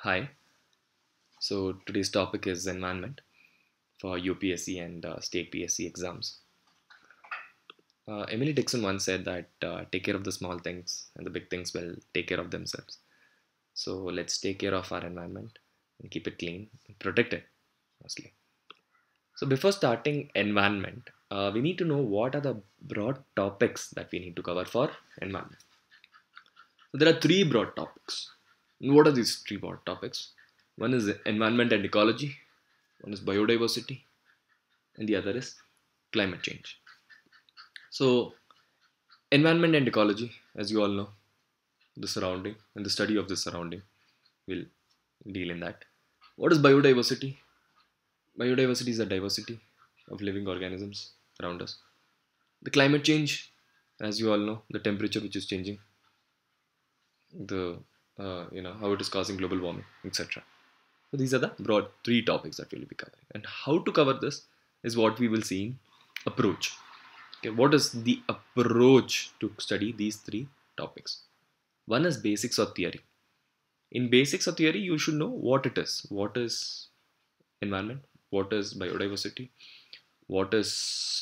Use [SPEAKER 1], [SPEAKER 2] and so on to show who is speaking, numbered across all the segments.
[SPEAKER 1] Hi. So today's topic is environment for UPSC and state PSC exams. Emily Dixon once said that take care of the small things and the big things will take care of themselves. So let's take care of our environment and keep it clean and protect it mostly. So before starting environment, we need to know what are the broad topics that we need to cover for environment. So there are three broad topics. And what are these three broad topics? One is environment and ecology, one is biodiversity, and the other is climate change. So, environment and ecology, as you all know, the surrounding and the study of the surrounding will deal in that. What is biodiversity? Biodiversity is the diversity of living organisms around us. The climate change, as you all know, the temperature which is changing, the how it is causing global warming, etc. So these are the broad three topics that we'll be covering, and how to cover this is what we will see in approach. Okay, what is the approach to study these three topics? One is basics or theory. In basics or theory, you should know what it is. What is environment? What is biodiversity? What is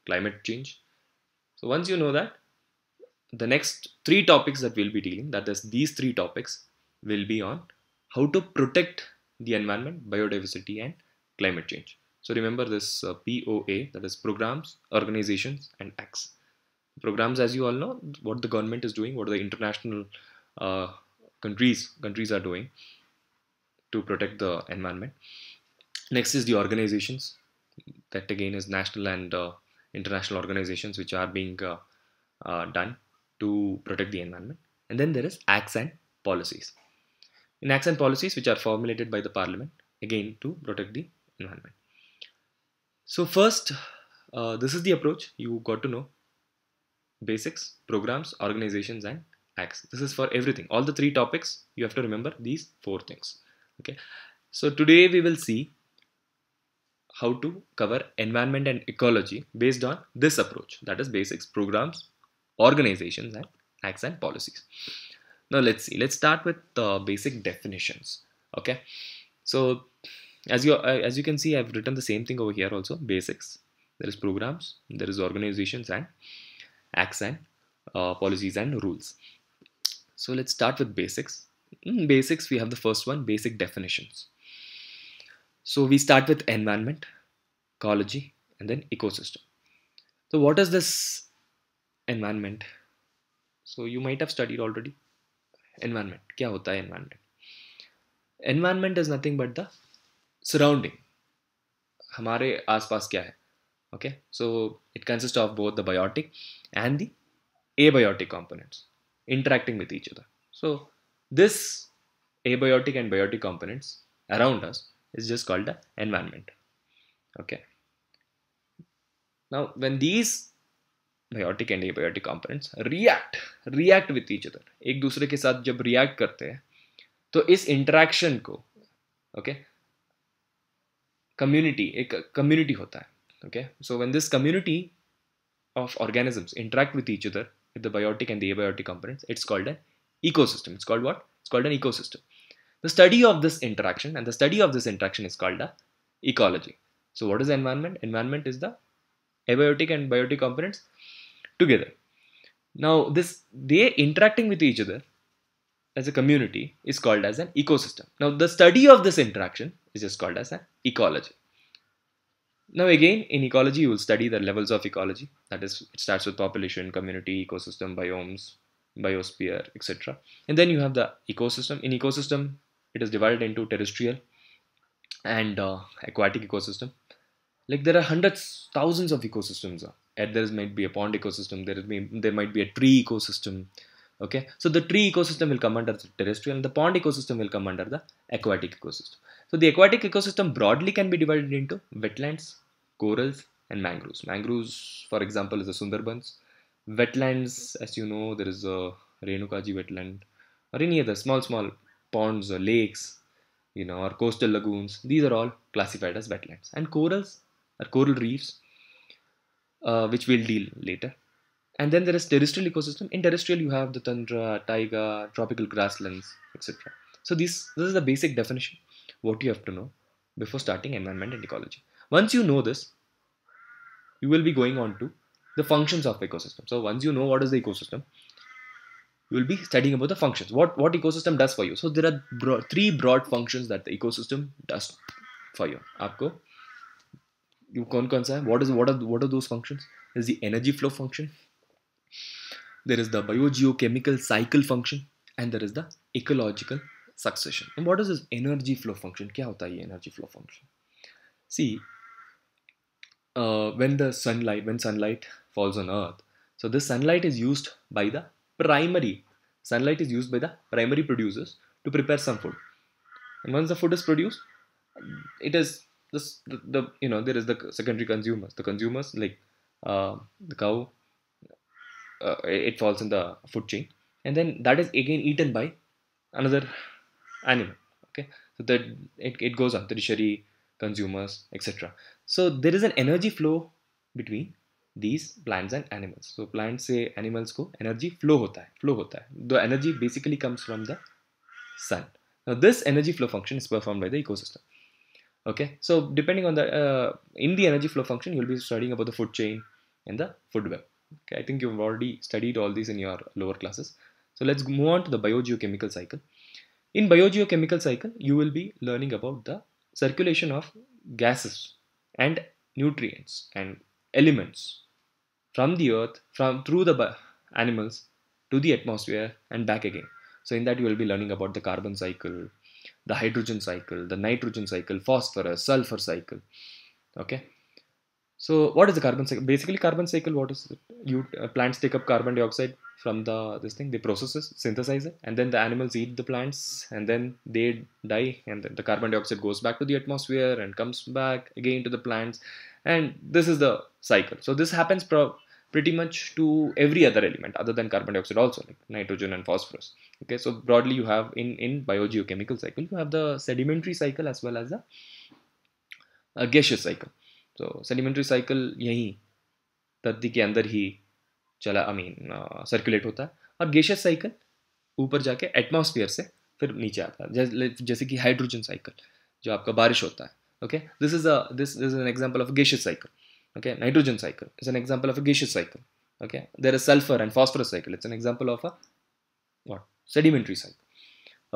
[SPEAKER 1] climate change? So once you know that, the next three topics that we'll be dealing, that is these three topics, will be on how to protect the environment, biodiversity, and climate change. So remember this POA, that is programs, organizations, and acts. Programs, as you all know, what the government is doing, what the international uh, countries are doing to protect the environment. Next is the organizations. That again is national and international organizations which are being done to protect the environment. And then there is acts and policies. In acts and policies which are formulated by the parliament, again to protect the environment. So first, this is the approach. You got to know basics, programs, organizations, and acts. This is for everything. All the three topics, you have to remember these four things. Okay. So today we will see how to cover environment and ecology based on this approach. That is basics, programs, organizations, and acts and policies. Now let's see. Let's start with basic definitions. Okay. So as you can see, I've written the same thing over here also. Basics. There is programs. There is organizations and acts and policies and rules. So let's start with basics. In basics, we have the first one, basic definitions. So we start with environment, ecology, and then ecosystem. So what is this environment? So you might have studied already. Environment. क्या होता है environment? Environment is nothing but the surrounding. हमारे आसपास क्या है? Okay, so it consists of both the biotic and the abiotic components interacting with each other. So this abiotic and biotic components around us is just called the environment. Okay. Now when these biotic and abiotic components react with each other, एक दूसरे के साथ जब react करते हैं तो इस interaction को okay community होता है. Okay, so when this community of organisms interact with each other with the biotic and the abiotic components, it's called an ecosystem. It's called what? It's called an ecosystem. The study of this interaction and the study of this interaction is called the ecology. So what is environment? Environment is the abiotic and biotic components together. Now they interacting with each other as a community is called as an ecosystem. Now the study of this interaction is just called as an ecology. Now again, in ecology, you will study the levels of ecology. That is, it starts with population, community, ecosystem, biomes, biosphere, etc. And then you have the ecosystem. In ecosystem, it is divided into terrestrial and aquatic ecosystem. Like there are hundreds, thousands of ecosystems. And there might be a pond ecosystem. There might be a tree ecosystem. Okay, so the tree ecosystem will come under the terrestrial, and the pond ecosystem will come under the aquatic ecosystem. So the aquatic ecosystem broadly can be divided into wetlands, corals, and mangroves. Mangroves, for example, is the Sundarbans. Wetlands, as you know, there is a Renukaji wetland, or any other small ponds or lakes, or coastal lagoons. These are all classified as wetlands. And corals are coral reefs, which we'll deal later. And then there is terrestrial ecosystem. In terrestrial, you have the tundra, taiga, tropical grasslands, etc. So this is the basic definition, what you have to know before starting environment and ecology. Once you know this, you will be going on to the functions of ecosystem. So once you know what is the ecosystem, you will be studying about the functions. What ecosystem does for you. So there are three broad functions that the ecosystem does for you. आपको you कौन सा है? What are those functions? There is the energy flow function, there is the biogeochemical cycle function, and there is the ecological succession. And what is this energy flow function? क्या होता है ये energy flow function? See, when sunlight falls on earth, so this sunlight is used by the primary producers to prepare some food. And once the food is produced, it is there is the secondary consumers. The consumers, like the cow, it falls in the food chain, and then that is again eaten by another animal. Okay, so that it goes on tertiary consumers, etc. So there is an energy flow between these plants and animals. So plants से animals को energy flow होता है. The energy basically comes from the sun. Now this energy flow function is performed by the ecosystem. Okay, so depending on the in the energy flow function, you'll be studying about the food chain and the food web. Okay, I think you've already studied all these in your lower classes. So let's move on to the biogeochemical cycle. In biogeochemical cycle, you will be learning about the circulation of gases and nutrients and elements from the earth, through the animals to the atmosphere and back again. So in that you will be learning about the carbon cycle, the hydrogen cycle, the nitrogen cycle, phosphorus, sulfur cycle. Okay. So what is the carbon cycle? Basically, carbon cycle, what is it? Plants take up carbon dioxide from this thing, they process it, synthesize it, and then the animals eat the plants, and then they die, and then the carbon dioxide goes back to the atmosphere and comes back again to the plants, and this is the cycle. So this happens pretty much to every other element other than carbon dioxide also, like nitrogen and phosphorus. Okay, so broadly you have in biogeochemical cycle, you have the sedimentary cycle as well as the gaseous cycle. So sedimentary cycle यही धरती के अंदर ही circulate होता है, और gaseous cycle ऊपर जाके atmosphere से फिर नीचे आता है, जैसे कि हाइड्रोजन साइकिल जो आपका बारिश होता है. Okay, this is an example of gaseous cycle. Okay, nitrogen cycle is an example of a gaseous cycle. Okay, there is sulfur and phosphorus cycle. It's an example of a sedimentary cycle.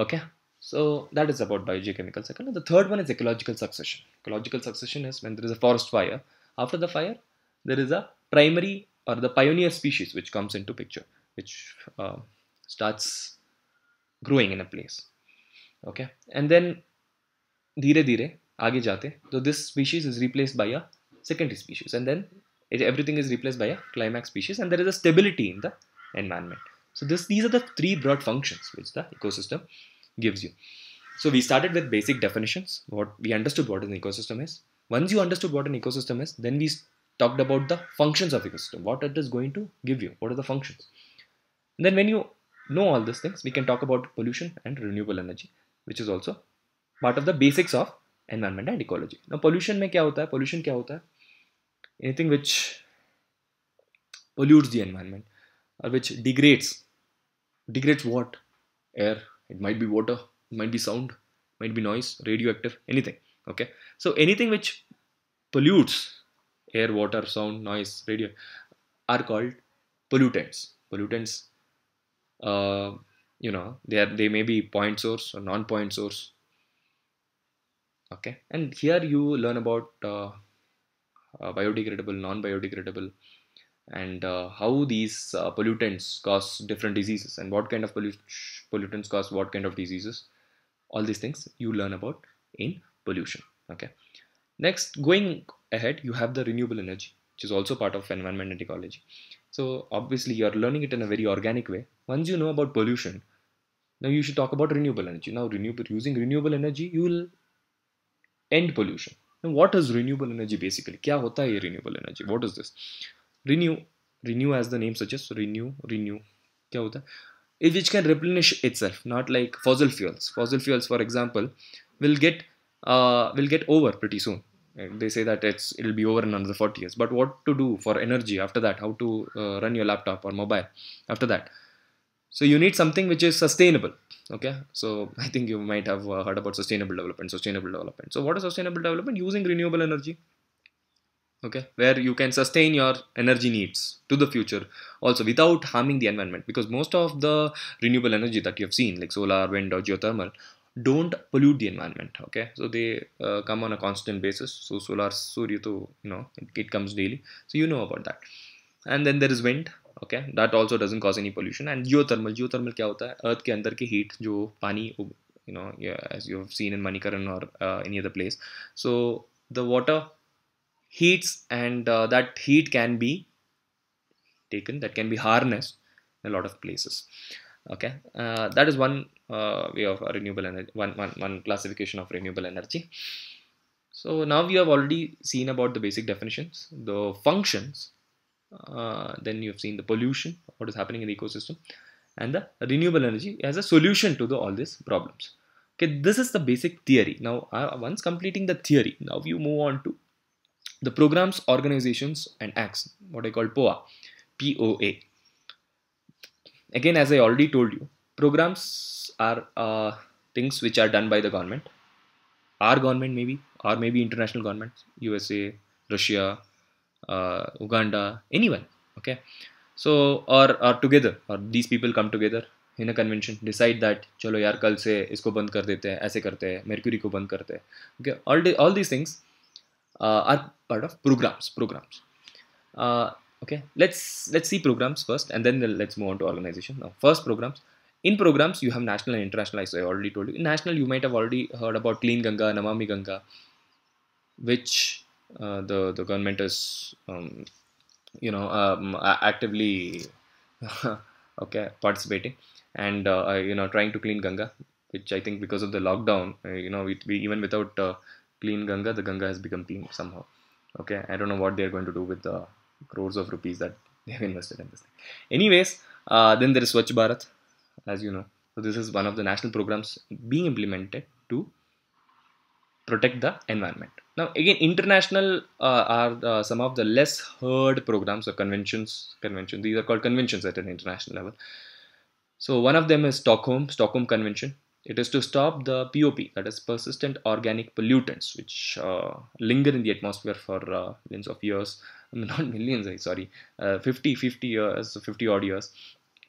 [SPEAKER 1] Okay, so that is about biogeochemical cycle. And the third one is ecological succession. Ecological succession is when there is a forest fire. After the fire, there is a primary or the pioneer species which comes into picture, which starts growing in a place. Okay, and then धीरे धीरे आगे जाते, so this species is replaced by a secondary species, and then everything is replaced by a climax species, and there is a stability in the environment. So these are the three broad functions which the ecosystem gives you. So we started with basic definitions. We understood what an ecosystem is. Once you understood what an ecosystem is, then we talked about the functions of ecosystem, what it is going to give you, what are the functions. And then when you know all these things, we can talk about pollution and renewable energy, which is also part of the basics of environment and ecology. Now pollution में क्या होता है? Pollution क्या होता है? Anything which pollutes the environment or which degrades what? Air, it might be water, it might be sound, it might be noise, radioactive, anything. Okay, so anything which pollutes air, water, sound, noise, radio are called pollutants. They may be point source or non-point source. Okay, and here you learn about biodegradable, non-biodegradable, and how these pollutants cause different diseases, and what kind of pollutants cause what kind of diseases. All these things you learn about in pollution. Okay, next, going ahead, you have the renewable energy, which is also part of environment and ecology. So obviously you are learning it in a very organic way. Once you know about pollution, now you should talk about renewable energy. Now using renewable energy, you will end pollution. Now what is renewable energy basically? क्या होता है ये renewable energy? What is this? Renew as the name suggests, renew. क्या होता है? Which can replenish itself, not like fossil fuels. Fossil fuels, for example, will get over pretty soon. They say that it'll be over in another 40 years. But what to do for energy after that? How to run your laptop or mobile after that? So you need something which is sustainable. Okay, so I think you might have heard about sustainable development. So what is sustainable development? Using renewable energy, okay, where you can sustain your energy needs to the future also without harming the environment, because most of the renewable energy that you have seen, like solar, wind, or geothermal, don't pollute the environment. Okay, so they come on a constant basis. So solar surya to, it comes daily, so you know about that. And then there is wind. Okay, that also doesn't cause any pollution. And geothermal क्या होता है, earth के अंदर की heat जो पानी, yeah, as you have seen in Manikaran or any other place. So the water heats, and that heat can be taken, that can be harnessed in a lot of places. Okay, that is one way of renewable energy, one classification of renewable energy. So now we have already seen about the basic definitions, the functions, then you have seen the pollution, what is happening in the ecosystem, and the renewable energy as a solution to all these problems. Okay, this is the basic theory. Now once completing the theory, now you move on to the programs, organizations, and acts, what I call POA. POA. Again, as I already told you, programs are things which are done by the government, our government maybe, or maybe international governments, USA, Russia, Uganda, anyone. Okay, so or together, or these people come together in a convention, decide that चलो यार कल से इसको बंद कर देते हैं, ऐसे करते हैं, mercury को बंद करते हैं. Okay, all these things are part of programs. Okay, let's see programs first, and then let's move on to organization. Now first, programs. In programs you have national and international, as I already told you. In national, you might have already heard about Clean Ganga, Namami Ganga, which the government is actively okay, participating, and trying to clean Ganga, which I think because of the lockdown, we even without clean Ganga, the Ganga has become clean somehow. Okay, I don't know what they're going to do with the crores of rupees that they have invested in this thing. Anyways, then there is Swachh Bharat, as you know. So this is one of the national programs being implemented to protect the environment. Now again, international are some of the less heard programs or conventions. These are called conventions at an international level. So one of them is Stockholm Convention. It is to stop the POP, that is persistent organic pollutants, which linger in the atmosphere for millions of years. I mean, not millions, sorry, 50 years, 50 odd years.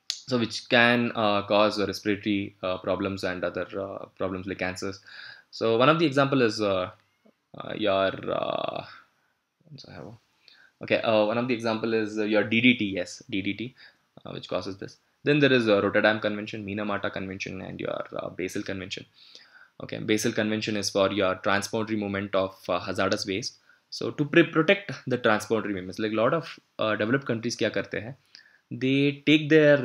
[SPEAKER 1] So which can cause respiratory problems and other problems like cancers. So one of the example is your okay. One of the example is your DDT. Yes, DDT, which causes this. Then there is Rotterdam Convention, Minamata Convention, and your Basel Convention. Okay, Basel Convention is for your transport movement of hazardous waste. So to protect the transport movements, like a lot of developed countries, क्या करते हैं? They take their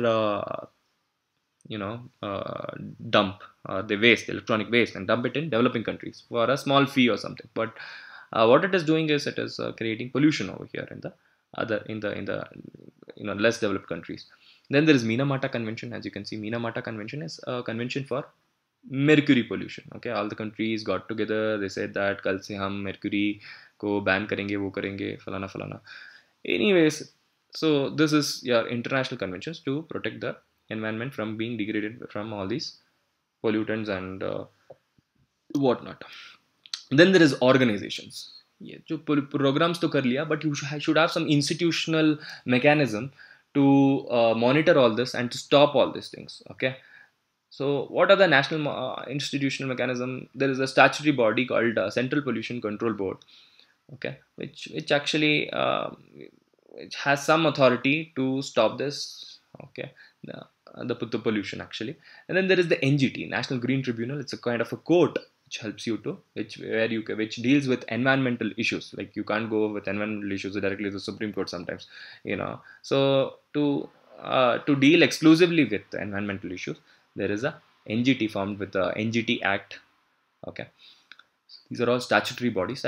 [SPEAKER 1] dump the waste, electronic waste, and dump it in developing countries for a small fee or something. But what it is doing is it is creating pollution over here in the less developed countries. Then there is Minamata Convention. As you can see, Minamata Convention is a convention for mercury pollution. Okay, all the countries got together. They said that कल से हम mercury को ban करेंगे, वो करेंगे, फलाना फलाना. Anyways, so this is your international conventions to protect the environment from being degraded from all these pollutants and whatnot. Then there is organizations. Yeah, जो programs तो कर लिया, but you should have some institutional mechanism to monitor all this and to stop all these things. Okay, so what are the national institutional mechanism? There is a statutory body called Central Pollution Control Board. Okay, which actually which has some authority to stop this. Okay, the pollution actually. And then there is the NGT, National Green Tribunal. It's a kind of a court which helps you to which deals with environmental issues. Like you can't go with environmental issues directly to the Supreme Court sometimes, so to deal exclusively with the environmental issues, there is a NGT formed with the NGT Act. Okay, these are all statutory bodies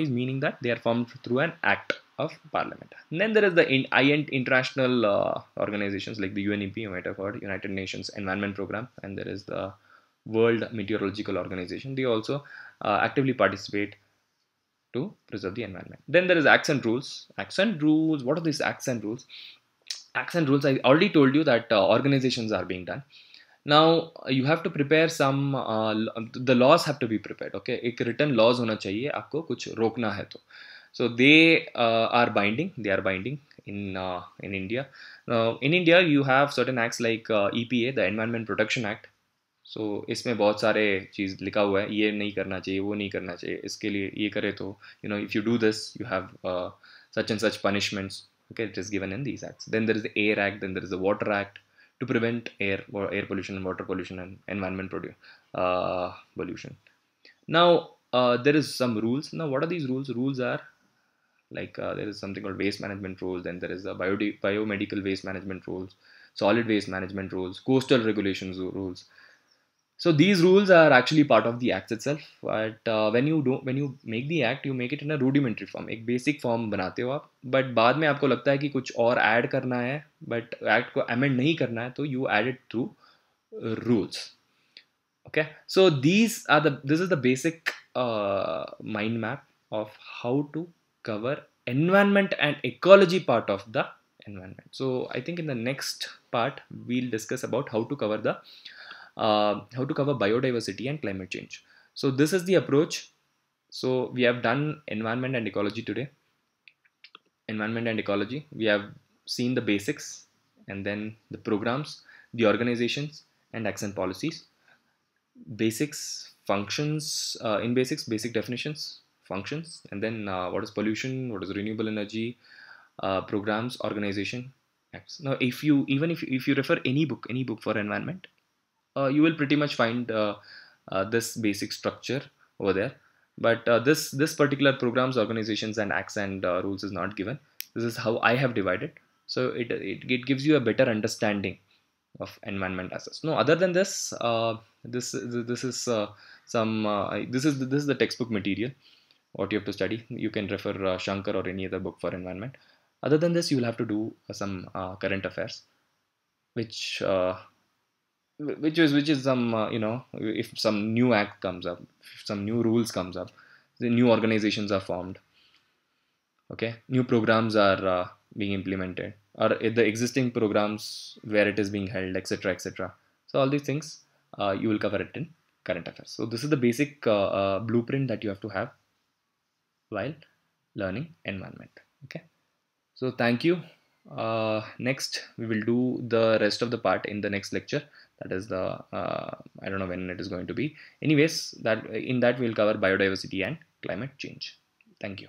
[SPEAKER 1] meaning that they are formed through an act of parliament. And then there is the international organizations like the UNEP, you might have heard, United Nations Environment Program, and there is the World Meteorological Organization. They also actively participate to preserve the environment. Then there is acts and rules. What are these acts and rules? Acts and rules, I already told you that organizations are being done. Now you have to prepare some the laws have to be prepared. Okay, एक written laws होना चाहिए, आपको कुछ रोकना है तो. So they are binding in India. In India you have certain acts like EPA, the Environment Protection Act. So इसमें बहुत सारे चीज़ लिखा हुआ है, ये नहीं करना चाहिए, वो नहीं करना चाहिए, इसके लिए ये करे तो if you do this you have such and such punishments. Okay, it is given in these acts. Then there is the Air Act, then there is the Water Act to prevent air pollution and water pollution and environment pollution. Now there is some rules. Now what are these rules? Rules are like there is something called waste management rules, then there is the biomedical waste management rules, solid waste management rules, coastal regulations rules. So these rules are actually part of the act itself, but when you make the act, you make it in a rudimentary form, एक basic form बनाते हो आप, but बाद में आपको लगता है कि कुछ और add करना है, but act को amend नहीं करना है, तो you add it through rules. Okay, so this is the basic mind map of how to cover environment and ecology part of the environment. So I think in the next part we'll discuss about how to cover biodiversity and climate change. So this is the approach. So we have done environment and ecology today. Environment and ecology, we have seen the basics, and then the programs, the organizations, and action policies. Basics, functions, in basics, basic definitions, functions, and then what is pollution, what is renewable energy, programs, organization, acts. Now if you refer any book for environment, you will pretty much find this basic structure over there, but this particular programs, organizations, and acts and rules is not given. This is how I have divided, so it gives you a better understanding of environment as such. No, other than this, this is this is the textbook material what you have to study. You can refer Shankar or any other book for environment. Other than this, you will have to do some current affairs, which which is some if some new act comes up, if some new rules comes up, the new organizations are formed. Okay, new programs are being implemented, or the existing programs where it is being held, etc., etc. So all these things you will cover it in current affairs. So this is the basic blueprint that you have to have while learning environment. Okay, so thank you. Next we will do the rest of the part in the next lecture. That is the I don't know when it is going to be. Anyways, that in that we'll cover biodiversity and climate change. Thank you.